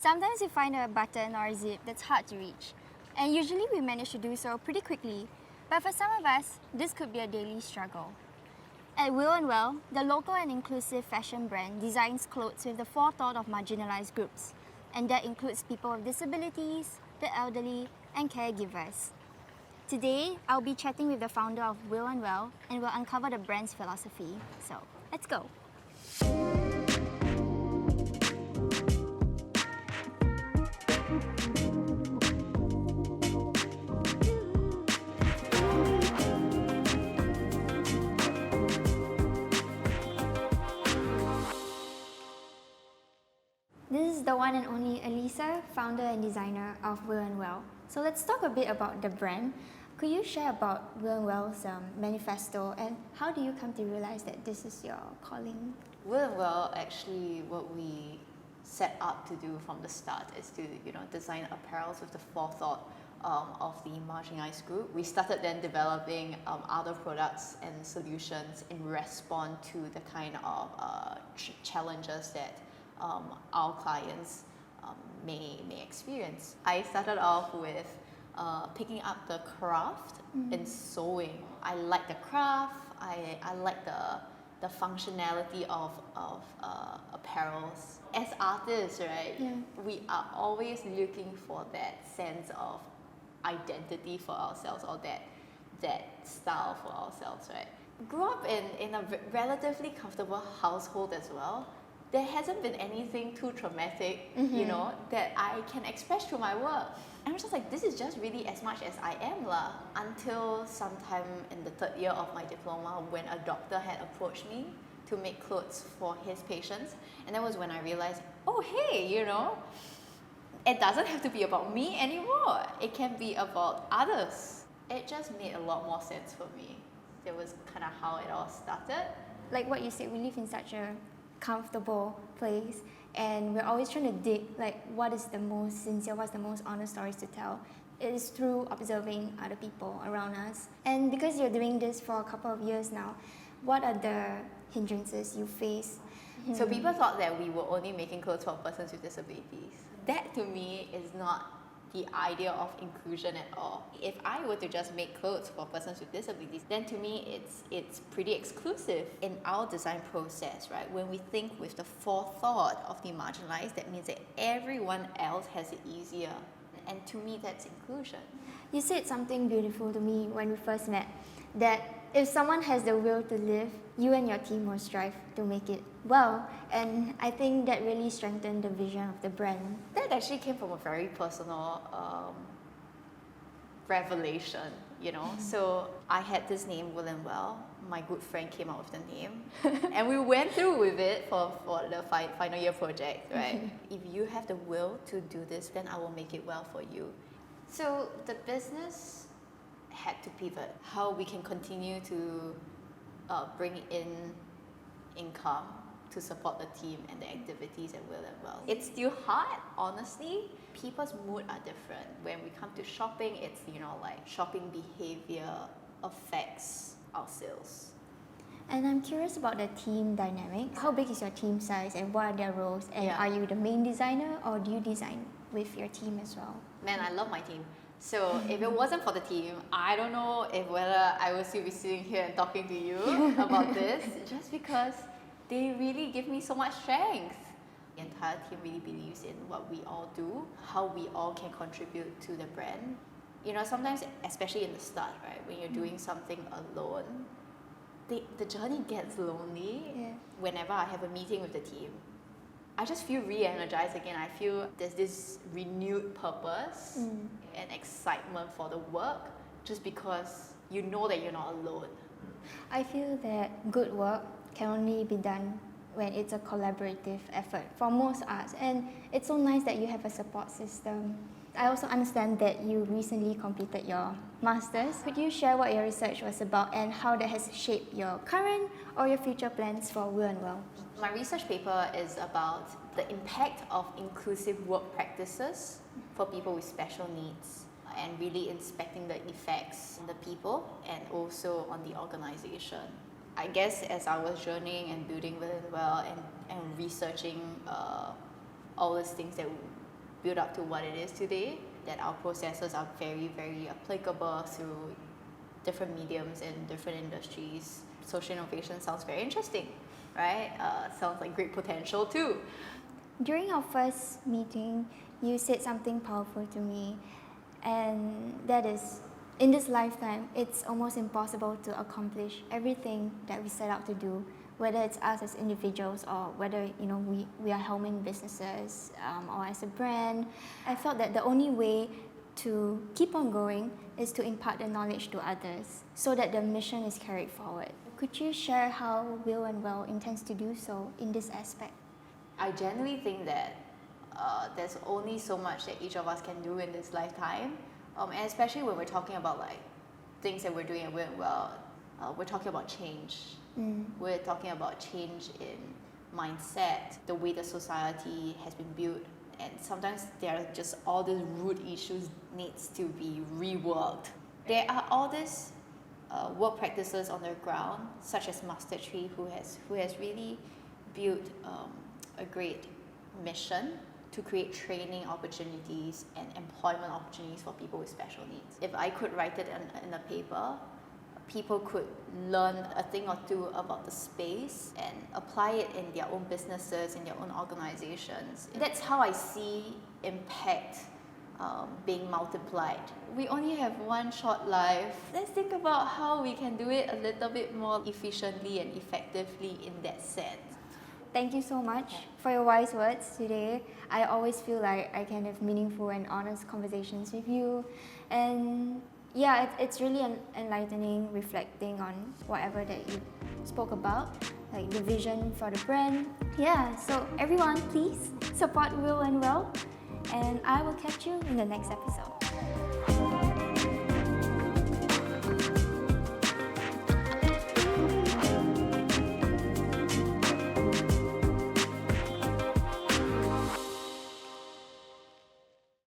Sometimes we find a button or a zip that's hard to reach, and usually we manage to do so pretty quickly. But for some of us, this could be a daily struggle. At Will and Well, the local and inclusive fashion brand designs clothes with the forethought of marginalized groups, and that includes people with disabilities, the elderly, and caregivers. Today, I'll be chatting with the founder of Will and Well, and we'll uncover the brand's philosophy. So, let's go. This is the one and only Elisa, founder and designer of Will and Well. So let's talk a bit about the brand. Could you share about Will and Well's manifesto, and how do you come to realize that this is your calling? Will and Well, actually, what we set out to do from the start is to design apparels with the forethought of the marginalized group. We started then developing other products and solutions in response to the kind of challenges that our clients may experience. I started off with picking up the craft in sewing. I like the craft. I like the functionality of apparels. As artists, right, we are always looking for that sense of identity for ourselves, or that style for ourselves, right? Grew up in a relatively comfortable household as well. There hasn't been anything too traumatic, that I can express through my work. And I'm just like, this is just really as much as I am lah. Until sometime in the third year of my diploma, when a doctor had approached me to make clothes for his patients. And that was when I realized, oh hey, it doesn't have to be about me anymore. It can be about others. It just made a lot more sense for me. That was kind of how it all started. Like what you said, we live in such a comfortable place, and we're always trying to dig like what is the most sincere, what's the most honest stories to tell. It is through observing other people around us. And because you're doing this for a couple of years now, what are the hindrances you face? So people thought that we were only making clothes for persons with disabilities. That to me is not the idea of inclusion at all. If I were to just make clothes for persons with disabilities, then to me it's pretty exclusive. In our design process, right, when we think with the forethought of the marginalized, that means that everyone else has it easier. And to me, that's inclusion. You said something beautiful to me when we first met, that if someone has the will to live, you and your team will strive to make it well. And I think that really strengthened the vision of the brand. That actually came from a very personal revelation, So I had this name, Will and Well. My good friend came up with the name. And we went through with it for the final year project, right? If you have the will to do this, then I will make it well for you. So the business had to pivot. How we can continue to bring in income to support the team and the activities at Will and Well. It's still hard, honestly. People's mood are different. When we come to shopping, it's like shopping behavior affects our sales. And I'm curious about the team dynamic. How big is your team size, and what are their roles? And are you the main designer, or do you design with your team as well? Man, I love my team. So if it wasn't for the team, I don't know whether I would still be sitting here and talking to you about this, just because they really give me so much strength. The entire team really believes in what we all do, how we all can contribute to the brand. Sometimes, especially in the start, right, when you're doing something alone, the journey gets lonely. Whenever I have a meeting with the team, I just feel re-energized again. I feel there's this renewed purpose and excitement for the work, just because you know that you're not alone. I feel that good work can only be done when it's a collaborative effort for most arts, and it's so nice that you have a support system. I also understand that you recently completed your master's. Could you share what your research was about and how that has shaped your current or your future plans for Will and Well? My research paper is about the impact of inclusive work practices for people with special needs, and really inspecting the effects on the people and also on the organization. I guess as I was journeying and building Will and Well and researching all these things that build up to what it is today, that our processes are very, very applicable through different mediums and different industries. Social innovation sounds very interesting, right? Sounds like great potential too. During our first meeting, you said something powerful to me, and that is, in this lifetime, it's almost impossible to accomplish everything that we set out to do, whether it's us as individuals or whether we are helming businesses or as a brand. I felt that the only way to keep on going is to impart the knowledge to others so that the mission is carried forward. Could you share how Will and Well intends to do so in this aspect? I genuinely think that there's only so much that each of us can do in this lifetime, and especially when we're talking about like things that we're doing at Will and Well, we're talking about change. We're talking about change in mindset, the way the society has been built, and sometimes there are just all these root issues needs to be reworked. There are all these work practices on the ground, such as Master Tree, who has really built a great mission to create training opportunities and employment opportunities for people with special needs. If I could write it in a paper, people could learn a thing or two about the space and apply it in their own businesses, in their own organizations. That's how I see impact being multiplied. We only have one short life. Let's think about how we can do it a little bit more efficiently and effectively in that sense. Thank you so much for your wise words today. I always feel like I can have meaningful and honest conversations with you. And yeah, it's really enlightening reflecting on whatever that you spoke about, like the vision for the brand. Yeah, so everyone, please support Will and Well, and I will catch you in the next episode.